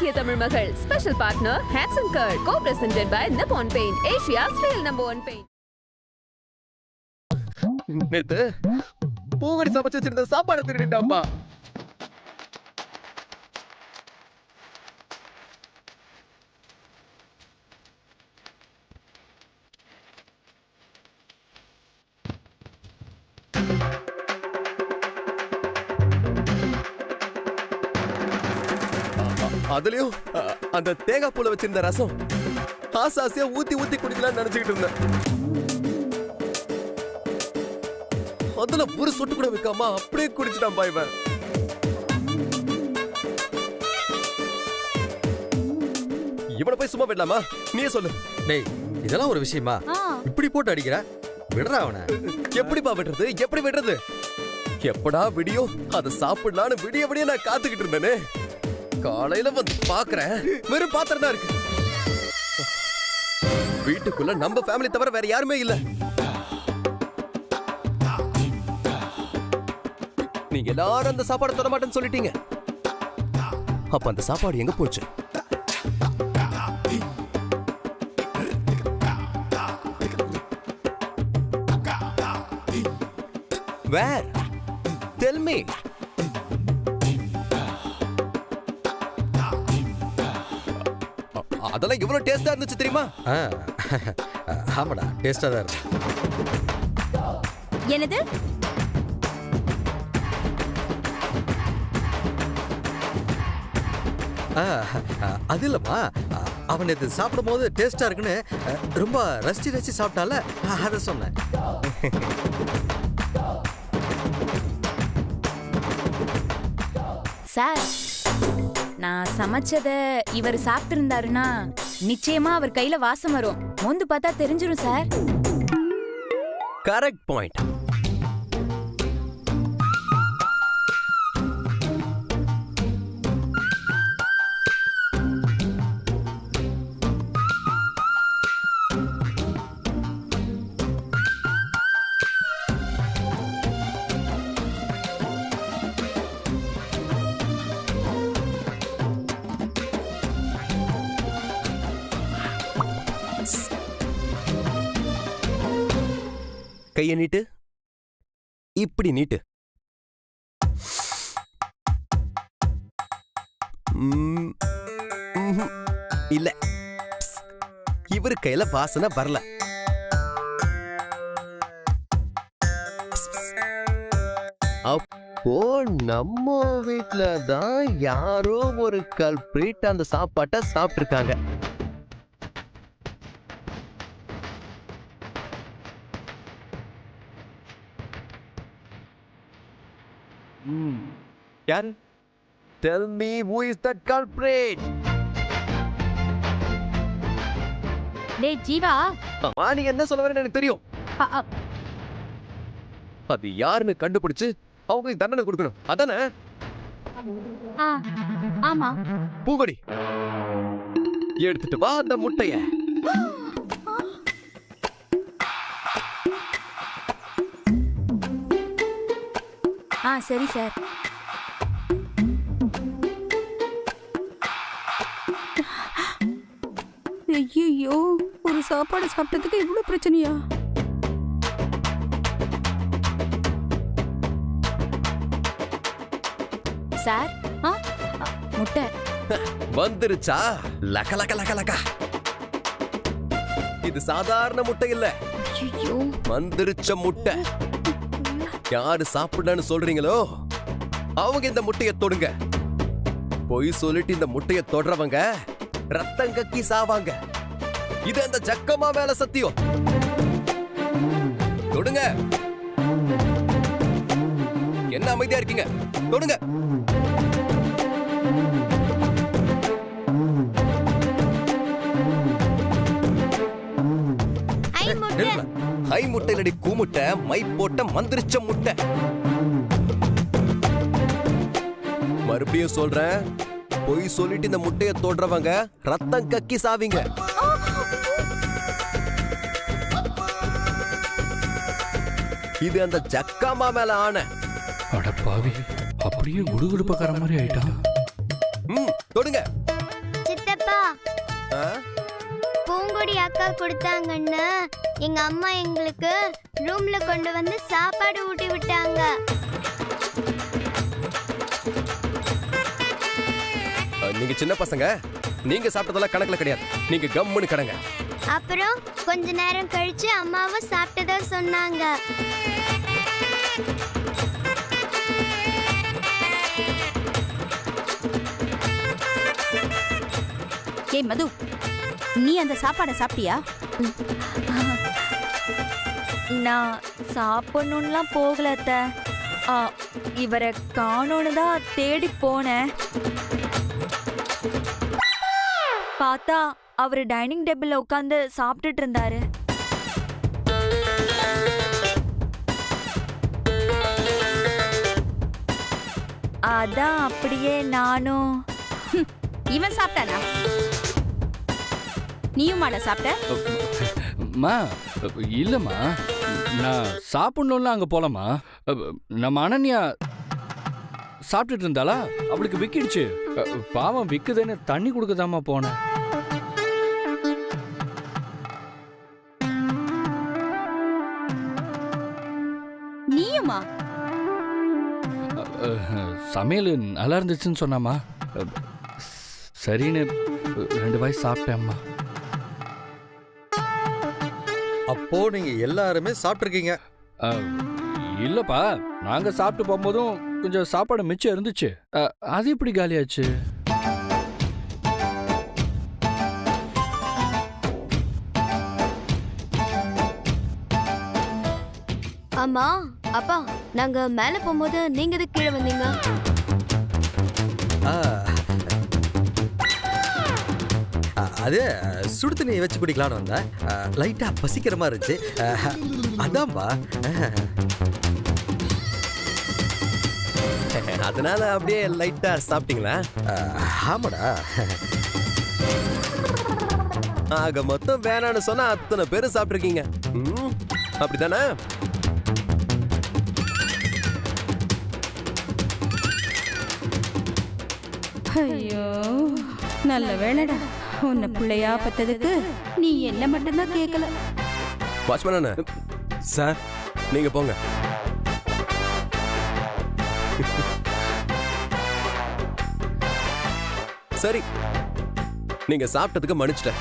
அழகிய Tamil Magal special partner Hatsun curd co-presented by Nippon Paint, Asia's real #1 paint. நேத்து பூவடி சமைச்சு வச்சிருந்த சாப்பாடு திருடிட்டாப்பா. அதுலயும் அந்த தேங்காய் பூல வச்சிருந்த ரசம் ஆசாசியா ஊத்தி ஊத்தி குடிக்கலாம்னு நினைச்சுக்கிட்டு இருந்தேன். அதுல ஒரு சொட்டு கூட வைக்காம அப்படியே குடிச்சிட்டான் பாய்வன். இவனை போய் சும்மா விடலாமா? நீயே சொல்லு. டேய், இதெல்லாம் ஒரு விஷயமா? இப்படி போட்டு அடிக்கிற, விடுறா அவனை. எப்படிப்பா விடுறது? எப்படி விடுறது? எப்படா விடியோ அதை சாப்பிடலான்னு விடிய விடிய நான் காத்துக்கிட்டு இருந்தேனே. காலையில வந்து பாக்குறேன் வெறும் பாத்திரம் தான் இருக்கு. வீட்டுக்குள்ள நம்ம ஃபேமிலி தவிர வேற யாருமே இல்ல. நீங்க எல்லாரும் அந்த சாப்பாடு தொட மாட்டேன்னு சொல்லிட்டீங்க. அப்ப அந்த சாப்பாடு எங்க போச்சு? Where? Tell me. அதெல்லாம் எவ்வளவு டேஸ்டா இருந்துச்சு தெரியுமா? ஆமாடா, டேஸ்டா தான் இருக்கு. என்னது? அது இல்லம்மா, அவன் இது சாப்பிடும் போது டேஸ்டா இருக்குன்னு ரொம்ப ரசிச்சு ரசிச்சு சாப்பிட்டால, அத சொன்னேன். சார், நான் சமைச்சத இவர் சாப்பிட்டு இருந்தாருன்னா நிச்சயமா அவர் கையில வாசம் வரும். மோந்து பார்த்தா தெரிஞ்சிரும் சார். Correct point. கைய நீட்டு, இப்படி நீட்டு. இல்ல, இவரு கையில வாசனை வரல. அப்போ நம்ம வீட்டுல தான் யாரோ ஒரு கல்பிரேட் அந்த சாப்பாட்டை சாப்பிட்டுருக்காங்க. யாரு? Tell me who is that culprit? டேய் ஜீவா, நீ என்ன சொல்ல வரேன்னு எனக்கு தெரியும். அது யாருன்னு கண்டுபிடிச்சு அவங்க தண்டனை கொடுக்கணும், அதானே? ஆமா. பூங்கொடி, எடுத்துட்டு வா அந்த முட்டைய. சரி சார். ஐயோ, ஒரு சாப்பாடு சாப்பிட்டதுக்கு இவ்வளவு பிரச்சனையா? சார், முட்டை வந்துருச்சா? லக லக லக லக. இது சாதாரண முட்டை இல்ல, ஐயோ வந்துருச்ச முட்டை. யாரு சாப்பிடன்னு சொல்றீங்களோ அவங்க இந்த முட்டைய தொடுங்க. பொய் சொல்லிட்டு இந்த முட்டைய தொடறவங்க ரத்தம் கக்கி சாவாங்க. இது அந்த ஜக்கம்மா மேல சத்தியம். தொடுங்க. என்ன அமைதியா இருக்கீங்க? தொடுங்க. ஹை முட்டையிலடி கூமுட்டை, மை போட்ட மந்திரிச்ச முட்டை. மறுபடியும் சொல்றேன், பொய் சொல்லிட்டு இந்த முட்டைய தொடுறவங்க ரத்தம் கக்கி சாவீங்க. இது அந்த ஜக்காமா மேல ஆன. அட பாவி, அப்படியே குடுகுடுப்பக்கார மாதிரி ஆயிட்டான். தொடுங்க. அப்பா ஆ? பூங்கொடி அக்கா கொடுத்தாங்கன்னு எங்க அம்மா எங்களுக்கு ரூம்ல கொண்டு வந்து சாப்பாடு ஊட்டி விட்டாங்க. நீங்க சின்ன பசங்க, நீங்க சாப்பிட்டதெல்லாம் கணக்குல கிடையாது. நீங்க கம்முன்னு கடங்க. அப்புறம் கொஞ்ச நேரம் கழிச்சு அம்மாவும் சாப்பிட்டதா சொன்னாங்க. ஏய் மது, நீ அந்த சாப்பாடை சாப்பிட்டியா? நான் சாப்பிடணும்லாம் போகல அத்தை. இவரை காணோன்னு தான் தேடி போனேன். பார்த்தா அவர் டைனிங் டேபிள்ல உட்காந்து சாப்பிட்டுட்டு இருந்தாரு. அதான் அப்படியே நானும். இவன் சாப்பிட்டானா? நீயும் மாட சாப்பிட்ட? மா இல்லைம்மா, நான் சாப்பிடணும்லாம் அங்கே போகலாமா. நம்ம அனன்யா சாப்பிட்டுட்டு இருந்தாளா, அவளுக்கு விக்கிடுச்சு. பாவம் விக்குதுன்னு தண்ணி கொடுக்கதாம்மா போனேன். நீயுமா? சமையல் நல்லா இருந்துச்சுன்னு சொன்னாமா. சரின்னு 2 வாய் சாப்பிட்டேம்மா. அப்போ நீங்க எல்லாருமே சாப்பிட்டுருக்கீங்க. இல்லப்பா, நாங்க சாப்பிட்டு போகும்போதும் கொஞ்சம் சாப்பாடு மிச்சம் இருந்துச்சு. அது எப்படி காலியாச்சு? ஆமா அப்பா, நாங்க மேல போகும்போது நீங்க எதுக்கு கீழே வந்தீங்க? அது சுடு தண்ணி வச்சு குடிக்கலான்னு வந்தேன். லைட்டா பசிக்கிற மாதிரி இருந்துச்சு. அதான்பா. அதனால அப்படியே லைட்டா சாப்பிட்டீங்களா? ஆமாடா. ஆக மொத்தம் வேணான்னு சொன்னா அத்தனை பேரும் சாப்பிட்டுருக்கீங்க. அப்படித்தானே? ஐயோ, நல்ல வேளைடா. உன்னை பிள்ளையா பத்ததுக்கு நீ என்ன மட்டும்தான் கேட்கல. வாட்ச்மேன் சார், நீங்க போங்க. சரி, நீங்க சாப்பிட்டதுக்கு மன்னிச்சிட்டேன்.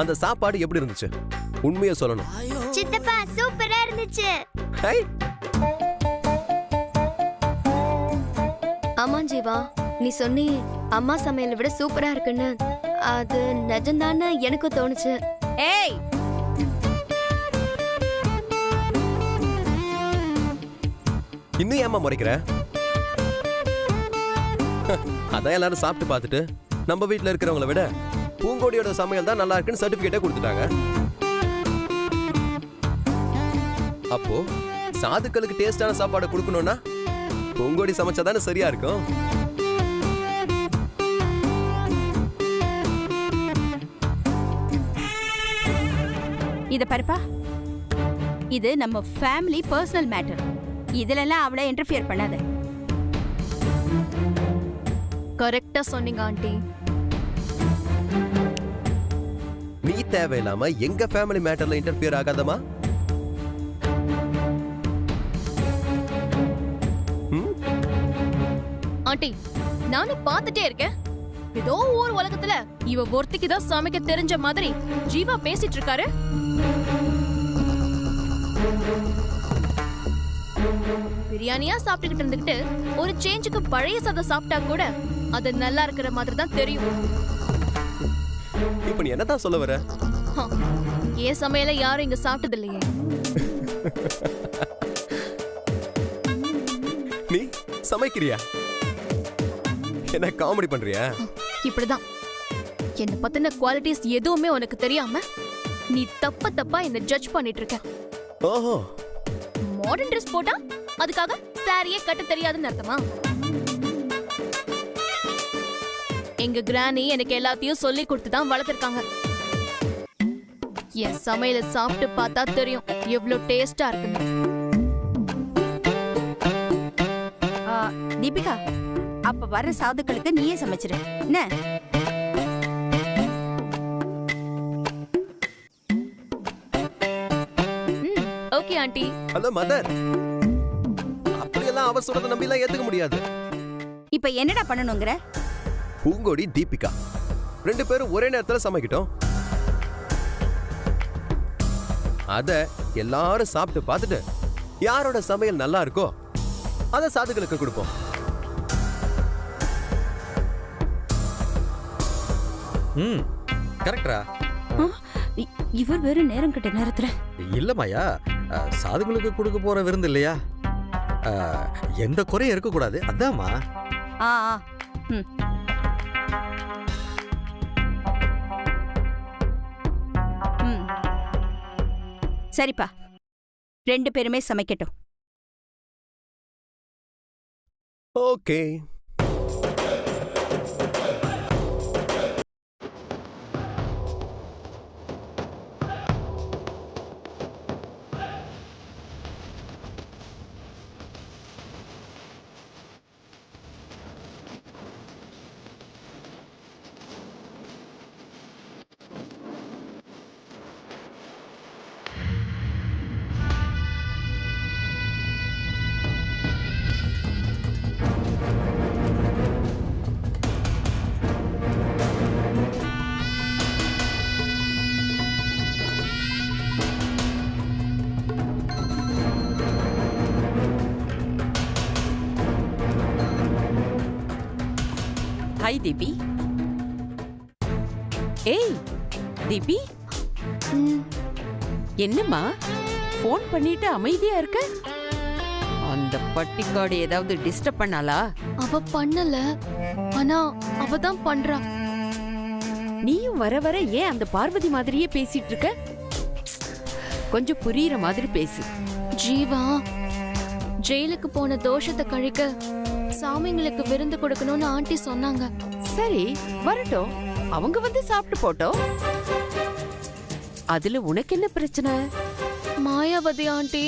அந்த சாப்பாடு எப்படி இருந்துச்சு? உண்மையா சொல்லணும். சித்தப்பா சூப்பரா இருந்துச்சு. ஹை, ஆமா ஜீவா, நீ சொன்னி அம்மா சமையலை விட சூப்பரா இருக்குன்னு. அது நிஜம்தான்னு எனக்கு தோணுச்சு. ஏய், இன்னும் ஏமா முறைக்கிற? அதான் எல்லாரும் சாப்பிட்டு பார்த்துட்டு நம்ம வீட்டுல இருக்கிறவங்கள விட பூங்கோடியோட சமையல் தான் நல்லா இருக்குன்னு சர்டிபிகேட்டே கொடுத்துட்டாங்க. அப்போ சாதுக்களுக்கு டேஸ்டான சாப்பாடு கொடுக்கணும்னா பூங்கோடி சமைச்சாதானே சரியா இருக்கும். இத பாருப்பா, இது நம்ம ஃபேமிலி பர்சனல் மேட்டர். இதுலலாம் அவளை இன்டர்ஃபியர் பண்ணாத. கரெக்டா சொன்னீங்க ஆண்டி. நீ தேவையில்லாம எங்க ஃபேமிலி மேட்டர்ல இன்டர்ஃபியர் ஆகாதமா. ஆண்டி, நானும் பார்த்துட்டே இருக்கேன். ஏதோ ஊர் உலகத்துல இவ ஒருத்திக்கு தான் சமைக்க தெரிஞ்ச மாதிரி ஜீவா பேசிட்டு இருக்காரு. பிரியாணியா சாப்பிட்டுக்கிட்டு இருந்துகிட்டு ஒரு சேஞ்சுக்கு பழைய சாதம் சாப்பிட்டா கூட அது நல்லா இருக்கிற மாதிரி தான் தெரியும். இப்ப நீ என்னதான் சொல்ல வர? ஏன் சமையல யாரும் இங்க சாப்பிட்டது இல்லையே. நீ சமைக்கிறியா? என்ன காமெடி பண்றியா? இப்படிதான் என்ன பத்தின குவாலிட்டிஸ் எதுவுமே உனக்கு தெரியாம நீ தப்பா என்ன ஜட்ஜ் பண்ணிட்டு இருக்க. ஓஹோ, மாடர்ன் ட்ரெஸ் போட்டா அதுக்காக சாரியே கட்ட தெரியாதுன்னு அர்த்தமா? எங்க கிரானி எனக்கு எல்லாத்தையும் சொல்லி கொடுத்து தான் வளர்த்திருக்காங்க. என் சமையல சாப்பிட்டு பார்த்தா தெரியும் எவ்வளவு டேஸ்டா இருக்குன்னு. தீபிகா, அப்ப வர சாதுக்களுக்கு நீயே சமைச்சிரு என்ன? Okay aunty. ஹலோ மதர், அப்படியெல்லாம் அவ சொல்றத நம்பி எல்லாம் ஏத்துக்க முடியாது. இப்ப என்னடா பண்ணணுங்கிற? பூங்கொடி, தீபிகா 2 பேரும் ஒரே நேரத்துல சமைக்கிட்டோம். அத எல்லாரும் சாப்பிட்டு பார்த்துட்டு யாரோட சமையல் நல்லா இருக்கோ அத சாதுகளுக்கு கொடுப்போம். ம் கரெக்டா? இவர் வேற நேரம் கிட்ட நேரத்துல. இல்ல மாயா, சாதுகளுக்கு கொடுக்க போற விருந்து இல்லையா? எந்த குறையும் இருக்கக்கூடாது, அதாம்மா. ஆ ஆ. ம். ம். சரிப்பா, 2 பேருமே சமைக்கட்டும். ஓகே. ஹாய் தீபி. ஏய் தீபி, என்னம்மா ஃபோன் பண்ணிட்டு அமைதியா இருக்க? அந்த பட்டிக்காடு ஏதாவது டிஸ்டர்ப் பண்ணாளா? அவ பண்ணல, ஆனா அவ தான் பண்றா. நீயும் வர வர ஏன் அந்த பார்வதி மாதிரியே பேசிட்டு இருக்க? கொஞ்சம் புரியுற மாதிரி பேசு. ஜீவா ஜெயிலுக்கு போன தோஷத்தை கழிக்க சாமிங்களுக்கு விருந்து கொடுக்கணும்னு ஆண்டி சொன்னாங்க. சரி வரட்டும், அவங்க வந்து சாப்பிட்டு போட்டோம். அதுல உனக்கு என்ன பிரச்சனை? மாயாவதி ஆண்டி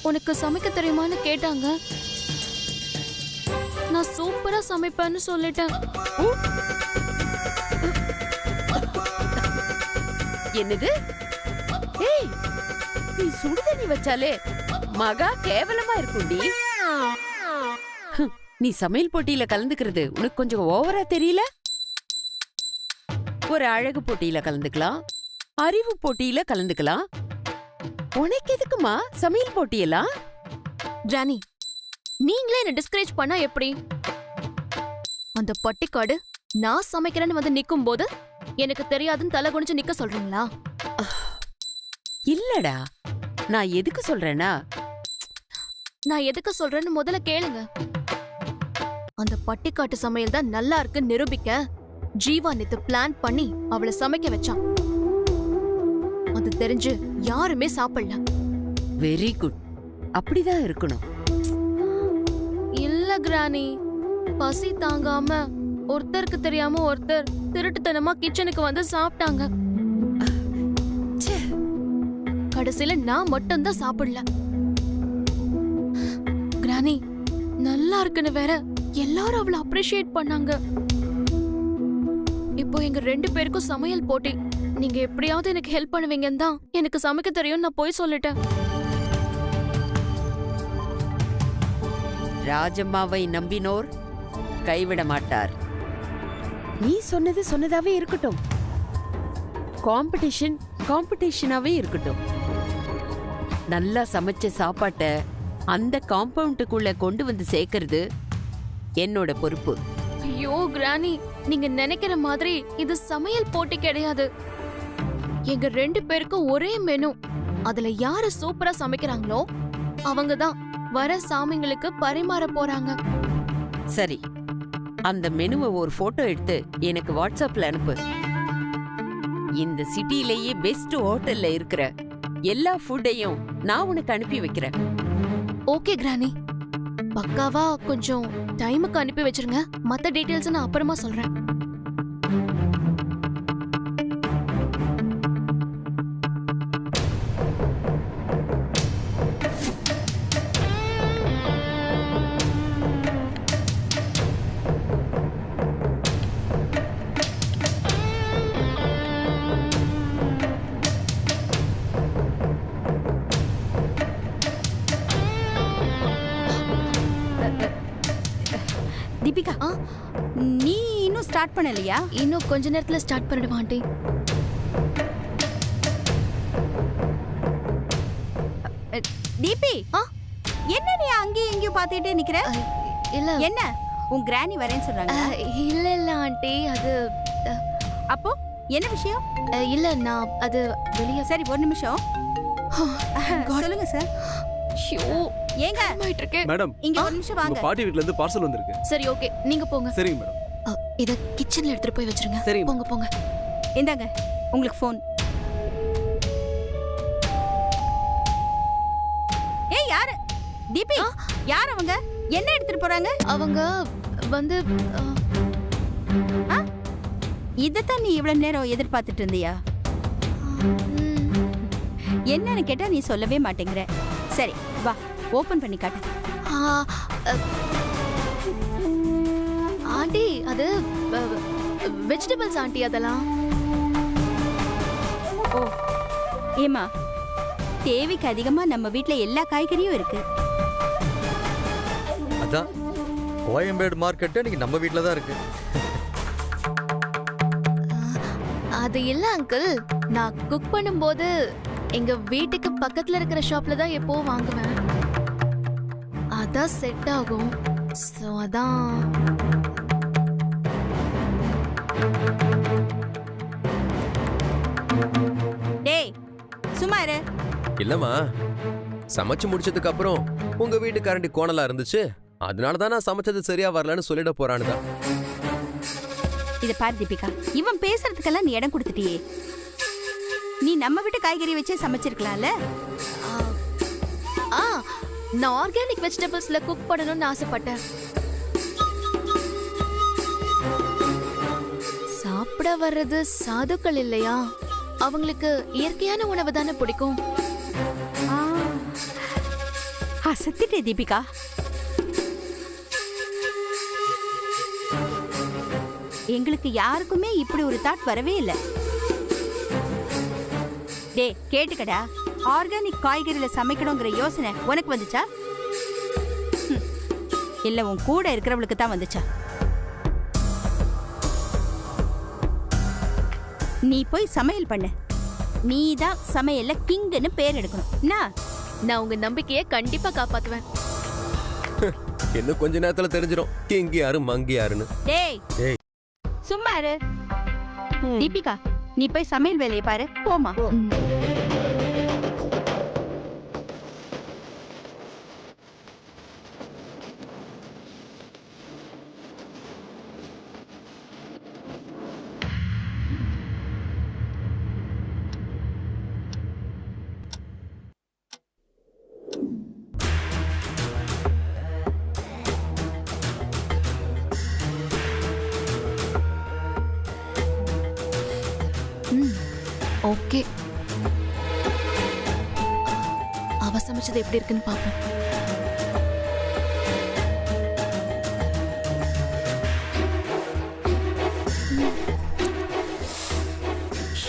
உனக்கு சமைக்க தெரியுமான்னு கேட்டாங்க. நான் சூப்பரா சமைப்பேன்னு சொல்லிட்டேன். என்னது? ஏய், நீ சுடுதண்ணி வச்சாலே மகா கேவலமா இருக்கும்டி. நீ சமையல் போட்டியில கலந்துக்கிறது உனக்கு கொஞ்சம் ஓவரா தெரியல? ஒரு அழகு போட்டியில கலந்துக்கலாம், அறிவு போட்டியில கலந்துக்கலாம். உனக்கு எதுக்குமா சமையல் போட்டியெல்லாம்? ஜானி, நீங்களே என்ன டிஸ்கரேஜ் பண்ணா எப்படி? அந்த பட்டிக்காடு நான் சமைக்கிறேன்னு வந்து நிக்கும் போது எனக்கு தெரியாதுன்னு தலை குனிஞ்சு நிக்க சொல்றீங்களா? இல்லடா, நான் எதுக்கு சொல்றேன்னா, நான் எதுக்கு சொல்றேன்னு முதல்ல கேளுங்க. அந்த பட்டிக்காட்டு சமையல் தான் நல்லா இருக்குன்னு நிரூபிக்க ஜீவா நேத்து பிளான் பண்ணி அவளை சமைக்க வச்சான். அது தெரிஞ்சு யாருமே சாப்பிடல. வெரி குட், அப்படிதான் இருக்கணும். இல்ல கிரானி, பசி தாங்காம ஒருத்தருக்கு தெரியாம ஒருத்தர் திருட்டுத்தனமா கிச்சனுக்கு வந்து சாப்பிட்டாங்க. கடைசியில நான் மட்டும்தான் சாப்பிடல. கிரானி நல்லா இருக்குன்னு வேற எல்லாரும் அவளை அப்ரிஷியேட் பண்ணாங்க. இப்போ எங்க 2 பேருக்கும் சமையல் போட்டி. நீங்க எப்படியாவது எனக்கு ஹெல்ப் பண்ணுவீங்கன்னு தான் எனக்கு சமைக்க தெரியும் நான் போய் சொல்லிட்டேன். ராஜம்மாவை நம்பினோர் கைவிட மாட்டார். நீ சொன்னது சொன்னதாவே இருக்கட்டும். காம்படிஷன் காம்படிஷனாவே இருக்கட்டும். நல்லா சமைச்ச சாப்பாட்டை அந்த காம்பவுண்டுக்குள்ள கொண்டு வந்து சேர்க்கறது என்னோட பொறுப்பு. ஐயோ கிரானி, நீங்க நினைக்கிற மாதிரி இது சமையல் போட்டி கிடையாது. எங்க 2 பேருக்கும் ஒரே மெனு. அதுல யாரு சூப்பரா சமைக்கிறாங்களோ அவங்க தான் வர சாமிங்களுக்கு பரிமாற போறாங்க. சரி, அந்த மெனுவை ஒரு போட்டோ எடுத்து எனக்கு வாட்ஸ்அப்ல அனுப்பு. இந்த சிட்டிலேயே பெஸ்ட் ஹோட்டல்ல இருக்கிற எல்லா ஃபுட்டையும் நான் உனக்கு அனுப்பி வைக்கிறேன். ஓகே கிரானி, பக்காவா கொஞ்சம் டைமுக்கு அனுப்பி வச்சிருங்க. மத்த டீடைல்ஸ் நான் அப்புறமா சொல்றேன். தீபிகா ஆ? நீ இன்னும் ஸ்டார்ட் பண்ணலையா? இன்னும் கொஞ்ச நேரத்துல ஸ்டார்ட் பண்ணிடுவா ஆண்டி. தீபி ஆ? என்ன நீ அங்கேயும் எங்கேயும் பார்த்துட்டே நிக்கிற? இல்ல என்ன உன் கிராணி வரேன்னு சொல்றாங்க? இல்ல இல்ல ஆண்டி, அது அப்போ என்ன விஷயம்? இல்ல நான் அது வெளிய. சரி ஒரு நிமிஷம். சொல்லுங்க சார். ஐயோ, ஏங்க ஆயிட்டு இருக்கே. மேடம், இங்க ஒரு நிமிஷம் வாங்க. பாட்டி வீட்ல இருந்து பார்சல் வந்திருக்கு. சரி ஓகே, நீங்க போங்க. சரிங்க மேடம். இத கிச்சன்ல எடுத்துட்டு போய் வச்சிருங்க. சரிங்க. போங்க போங்க. இந்தாங்க உங்களுக்கு ஃபோன். ஏய் யாரு? தீபி யார் அவங்க? என்ன எடுத்துட்டு போறாங்க? அவங்க வந்து இதத்தான் நீ இவ்வளவு நேரம் எதிர்பார்த்துட்டு இருந்தியா? என்னன்னு கேட்டா நீ சொல்லவே மாட்டேங்கிற. சரி வா, ஓபன் பண்ணி காட்டு. ஆண்டி அது வெஜிடபிள்ஸ் ஆண்டி, அதெல்லாம். ஓ ஏமா, தேவைக்கு அதிகமா நம்ம வீட்ல எல்லா காய்கறியும் இருக்கு. அதான் கோயம்பேடு மார்க்கெட்டு இன்னைக்கு நம்ம வீட்டில் தான் இருக்கு. அது இல்ல அங்கிள், நான் குக் பண்ணும்போது எங்க வீட்டுக்கு பக்கத்துல இருக்கிற ஷாப்ல தான் எப்பவும் வாங்குவேன். அதான் செட் ஆகும். சோ அதான். டேய் சும்மா இரு. இல்லம்மா, சமைச்சு முடிச்சதுக்கு அப்புறம் உங்க வீட்டு கரண்டி கோணலா இருந்துச்சு, அதனால தான் நான் சமைச்சது சரியா வரலன்னு சொல்லிட போறான்னு தான். இத பாரு தீபிகா, இவன் பேசுறதுக்கெல்லாம் நீ இடம் கொடுத்துட்டியே. நீ நம்ம வீட்டு காய்கறி வச்சே சமைச்சிருக்கலாம்ல. நான் ஆர்கானிக் வெஜிடபிள்ஸ்ல குக் பண்ணணும்னு ஆசைப்பட்டேன். சாப்பிட வர்றது சாதுக்கள் இல்லையா, அவங்களுக்கு இயற்கையான உணவு தானே பிடிக்கும். அசத்திட்டே தீபிகா. எங்களுக்கு யாருக்குமே இப்படி ஒரு தாட் வரவே இல்லை. டே கேட்டுக்கடா, ஆர்கானிக் காய்கறியில சமைக்கணுங்கிற யோசனை உனக்கு வந்துச்சா? இல்ல உன் கூட இருக்கிறவளுக்கு தான் வந்துச்சா? நீ போய் சமையல் பண்ணு. நீ தான் சமையல்ல கிங்னு பேர் எடுக்கணும். நான் உங்க நம்பிக்கையை கண்டிப்பா காப்பாத்துவேன். இன்னும் கொஞ்ச நேரத்துல தெரிஞ்சிடும் கிங்கி யாரு மங்கி யாருன்னு. டேய் டேய். சும்மா இரு. தீபிகா நீ போய் சமையல் வேலையை பாரு, போமா. ஓகே, அவ சமைச்சது எப்படி இருக்குன்னு பாப்போம்.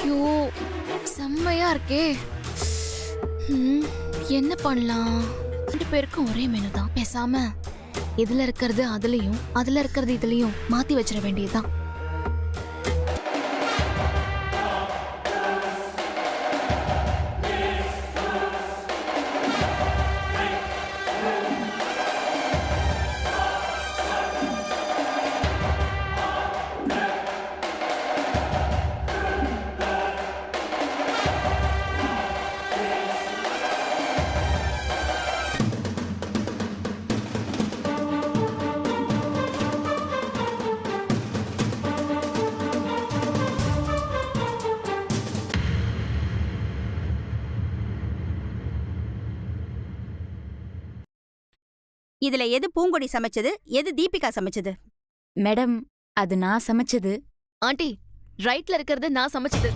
ஐயோ செம்மையா இருக்கே. என்ன பண்ணலாம்? 2 பேருக்கும் ஒரே மெனு தான். பேசாம இதுல இருக்கிறது அதுலயும், அதுல இருக்கிறது இதுலயும் மாத்தி வச்சிட வேண்டியதுதான். இதுல எது பூங்கொடி சமைச்சது, எது தீபிகா சமைச்சது? மேடம், அது நான் சமைச்சது. ஆண்டி, ரைட்ல இருக்கிறது நான் சமைச்சது.